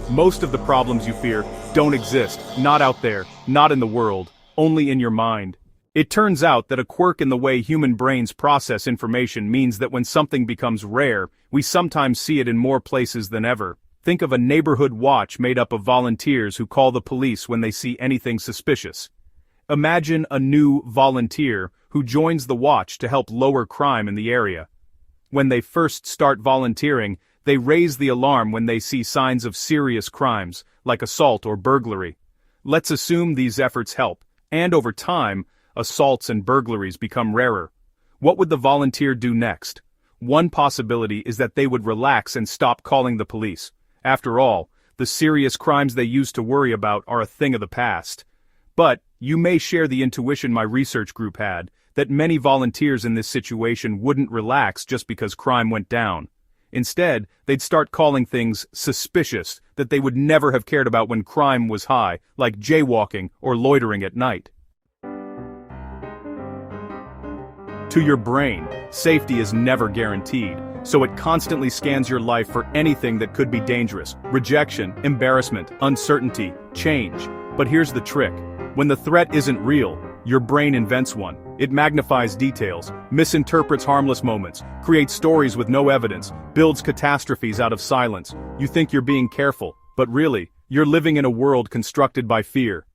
Most of the problems you fear don't exist, not out there, not in the world, only in your mind. It turns out that a quirk in the way human brains process information means that when something becomes rare, we sometimes see it in more places than ever. Think of a neighborhood watch made up of volunteers who call the police when they see anything suspicious. Imagine a new volunteer who joins the watch to help lower crime in the area. When they first start volunteering, they raise the alarm when they see signs of serious crimes, like assault or burglary. Let's assume these efforts help, and over time, assaults and burglaries become rarer. What would the volunteer do next? One possibility is that they would relax and stop calling the police. After all, the serious crimes they used to worry about are a thing of the past. But you may share the intuition my research group had, that many volunteers in this situation wouldn't relax just because crime went down. Instead, they'd start calling things suspicious that they would never have cared about when crime was high, like jaywalking or loitering at night. To your brain, safety is never guaranteed, so it constantly scans your life for anything that could be dangerous: rejection, embarrassment, uncertainty, change. But here's the trick. When the threat isn't real, your brain invents one. It magnifies details, misinterprets harmless moments, creates stories with no evidence, builds catastrophes out of silence. You think you're being careful, but really, you're living in a world constructed by fear.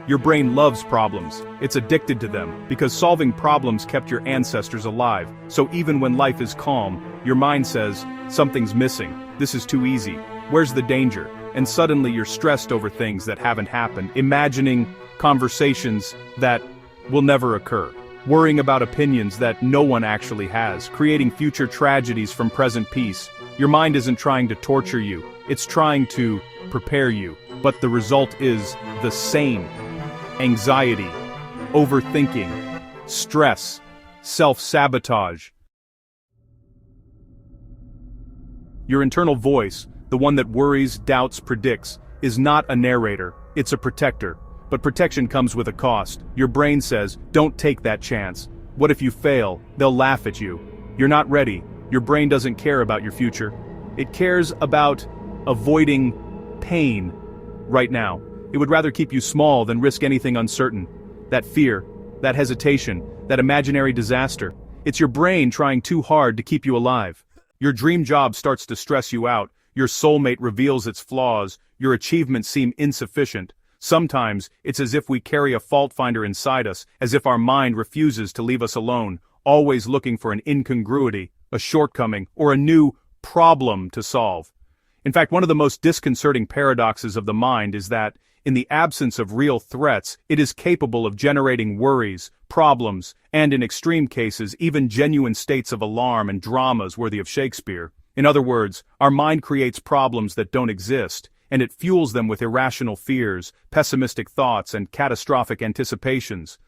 Your brain loves problems. It's addicted to them, because solving problems kept your ancestors alive. So even when life is calm, your mind says, something's missing, this is too easy, where's the danger? And suddenly you're stressed over things that haven't happened, imagining conversations that will never occur, worrying about opinions that no one actually has, creating future tragedies from present peace. Your mind isn't trying to torture you, it's trying to prepare you, but the result is the same. Anxiety, overthinking, stress, self-sabotage. Your internal voice, the one that worries, doubts, predicts, is not a narrator, it's a protector. But protection comes with a cost. Your brain says, don't take that chance. What if you fail? They'll laugh at you. You're not ready. Your brain doesn't care about your future. It cares about avoiding pain right now. It would rather keep you small than risk anything uncertain. That fear, that hesitation, that imaginary disaster. It's your brain trying too hard to keep you alive. Your dream job starts to stress you out. Your soulmate reveals its flaws. Your achievements seem insufficient. Sometimes, it's as if we carry a fault finder inside us, as if our mind refuses to leave us alone, always looking for an incongruity, a shortcoming, or a new problem to solve. In fact, one of the most disconcerting paradoxes of the mind is that, in the absence of real threats, it is capable of generating worries, problems, and in extreme cases, even genuine states of alarm and dramas worthy of Shakespeare. In other words, our mind creates problems that don't exist, and it fuels them with irrational fears, pessimistic thoughts, and catastrophic anticipations.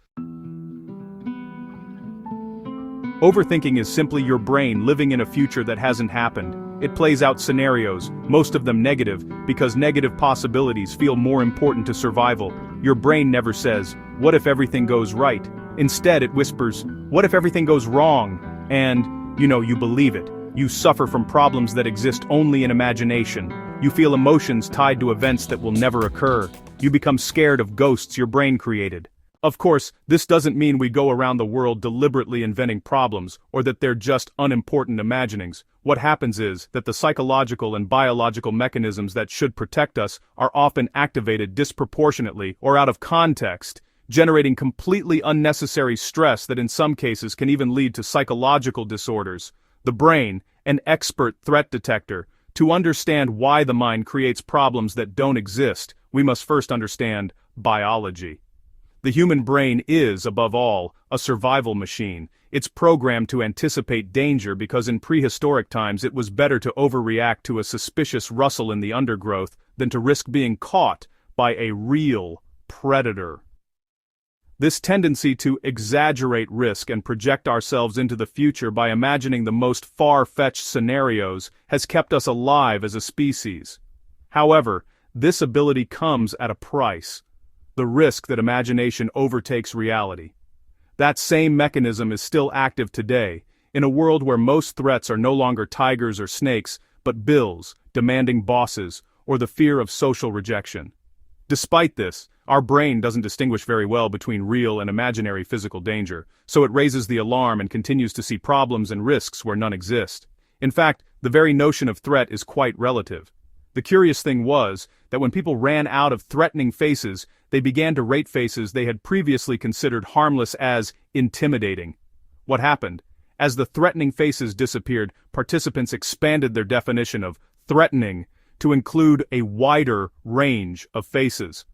Overthinking is simply your brain living in a future that hasn't happened. It plays out scenarios, most of them negative, because negative possibilities feel more important to survival. Your brain never says, what if everything goes right? Instead, it whispers, what if everything goes wrong? And, you believe it. You suffer from problems that exist only in imagination. You feel emotions tied to events that will never occur. You become scared of ghosts your brain created. Of course, this doesn't mean we go around the world deliberately inventing problems, or that they're just unimportant imaginings. What happens is that the psychological and biological mechanisms that should protect us are often activated disproportionately or out of context, generating completely unnecessary stress that in some cases can even lead to psychological disorders. The brain, an expert threat detector. To understand why the mind creates problems that don't exist, we must first understand biology. The human brain is, above all, a survival machine. It's programmed to anticipate danger because in prehistoric times it was better to overreact to a suspicious rustle in the undergrowth than to risk being caught by a real predator. This tendency to exaggerate risk and project ourselves into the future by imagining the most far-fetched scenarios has kept us alive as a species. However, this ability comes at a price: the risk that imagination overtakes reality. That same mechanism is still active today. In a world where most threats are no longer tigers or snakes, but bills, demanding bosses, or the fear of social rejection. Despite this, our brain doesn't distinguish very well between real and imaginary physical danger, so it raises the alarm and continues to see problems and risks where none exist. In fact, the very notion of threat is quite relative. The curious thing was that when people ran out of threatening faces, they began to rate faces they had previously considered harmless as intimidating. What happened? As the threatening faces disappeared, participants expanded their definition of threatening to include a wider range of faces.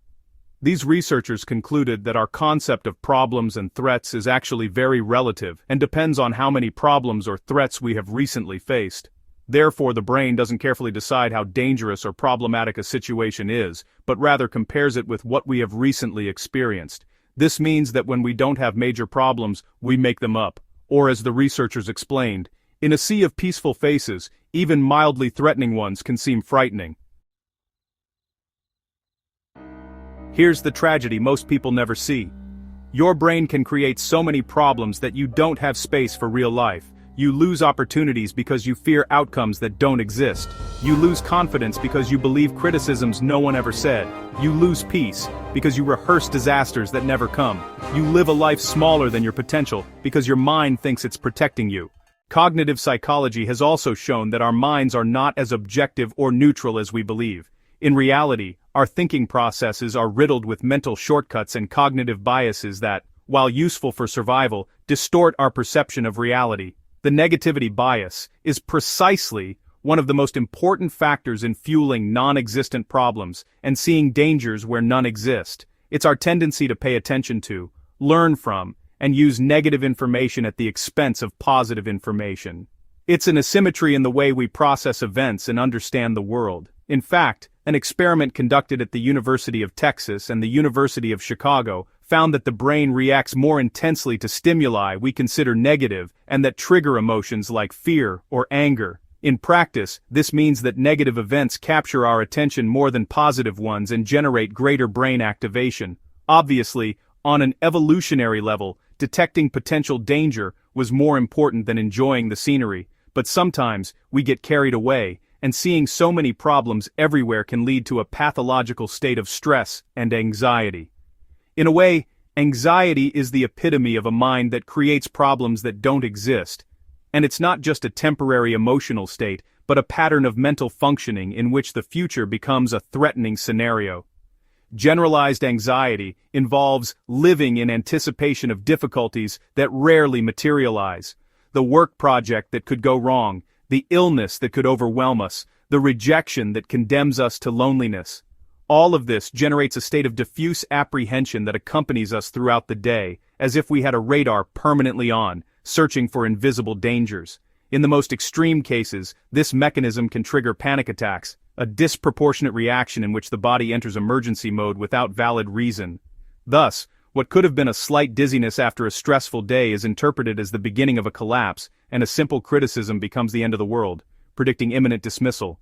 These researchers concluded that our concept of problems and threats is actually very relative and depends on how many problems or threats we have recently faced. Therefore, the brain doesn't carefully decide how dangerous or problematic a situation is, but rather compares it with what we have recently experienced. This means that when we don't have major problems, we make them up. Or as the researchers explained, in a sea of peaceful faces, even mildly threatening ones can seem frightening. Here's the tragedy most people never see. Your brain can create so many problems that you don't have space for real life. You lose opportunities because you fear outcomes that don't exist. You lose confidence because you believe criticisms no one ever said. You lose peace because you rehearse disasters that never come. You live a life smaller than your potential because your mind thinks it's protecting you. Cognitive psychology has also shown that our minds are not as objective or neutral as we believe. In reality, our thinking processes are riddled with mental shortcuts and cognitive biases that, while useful for survival, distort our perception of reality. The negativity bias is precisely one of the most important factors in fueling non-existent problems and seeing dangers where none exist. It's our tendency to pay attention to, learn from, and use negative information at the expense of positive information. It's an asymmetry in the way we process events and understand the world. In fact, an experiment conducted at the University of Texas and the University of Chicago found that the brain reacts more intensely to stimuli we consider negative and that trigger emotions like fear or anger. In practice, this means that negative events capture our attention more than positive ones and generate greater brain activation. Obviously, on an evolutionary level, detecting potential danger was more important than enjoying the scenery, but sometimes we get carried away, and seeing so many problems everywhere can lead to a pathological state of stress and anxiety. In a way, anxiety is the epitome of a mind that creates problems that don't exist. And it's not just a temporary emotional state, but a pattern of mental functioning in which the future becomes a threatening scenario. Generalized anxiety involves living in anticipation of difficulties that rarely materialize. The work project that could go wrong, the illness that could overwhelm us, the rejection that condemns us to loneliness. All of this generates a state of diffuse apprehension that accompanies us throughout the day, as if we had a radar permanently on, searching for invisible dangers. In the most extreme cases, this mechanism can trigger panic attacks, a disproportionate reaction in which the body enters emergency mode without valid reason. Thus, what could have been a slight dizziness after a stressful day is interpreted as the beginning of a collapse, and a simple criticism becomes the end of the world, predicting imminent dismissal.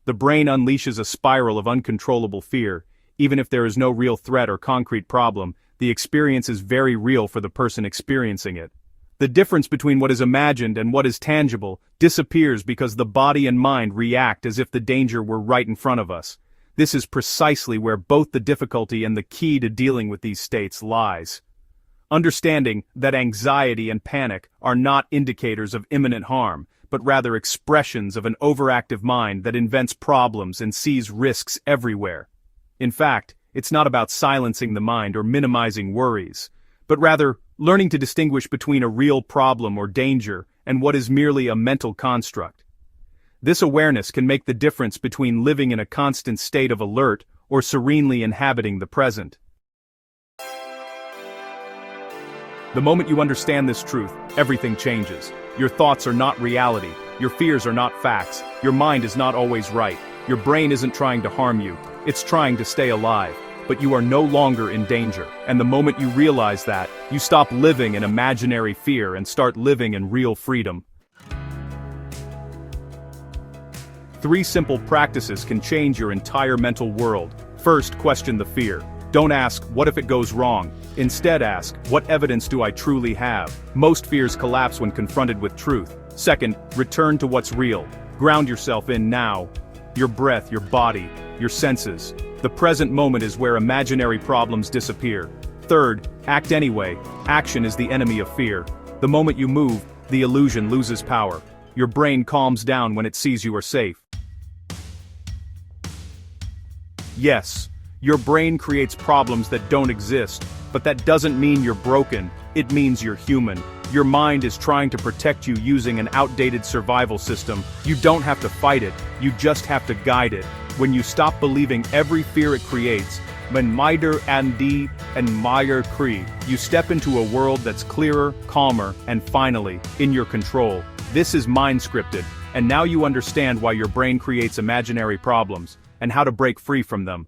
The brain unleashes a spiral of uncontrollable fear. Even if there is no real threat or concrete problem, the experience is very real for the person experiencing it. The difference between what is imagined and what is tangible disappears because the body and mind react as if the danger were right in front of us. This is precisely where both the difficulty and the key to dealing with these states lies. Understanding that anxiety and panic are not indicators of imminent harm, but rather expressions of an overactive mind that invents problems and sees risks everywhere. In fact, it's not about silencing the mind or minimizing worries, but rather learning to distinguish between a real problem or danger and what is merely a mental construct. This awareness can make the difference between living in a constant state of alert or serenely inhabiting the present. The moment you understand this truth, everything changes. Your thoughts are not reality. Your fears are not facts. Your mind is not always right. Your brain isn't trying to harm you. It's trying to stay alive. But you are no longer in danger. And the moment you realize that, you stop living in imaginary fear and start living in real freedom. 3 simple practices can change your entire mental world. First, question the fear. Don't ask, what if it goes wrong? Instead ask, what evidence do I truly have? Most fears collapse when confronted with truth. Second, return to what's real. Ground yourself in now. Your breath, your body, your senses. The present moment is where imaginary problems disappear. Third, act anyway. Action is the enemy of fear. The moment you move, the illusion loses power. Your brain calms down when it sees you are safe. Yes, your brain creates problems that don't exist, but that doesn't mean you're broken, it means you're human. Your mind is trying to protect you using an outdated survival system. You don't have to fight it, you just have to guide it. When you stop believing every fear it creates, when Maider Andi and Meyer Cree, you step into a world that's clearer, calmer, and finally, in your control. This is mind scripted, and now you understand why your brain creates imaginary problems, and how to break free from them.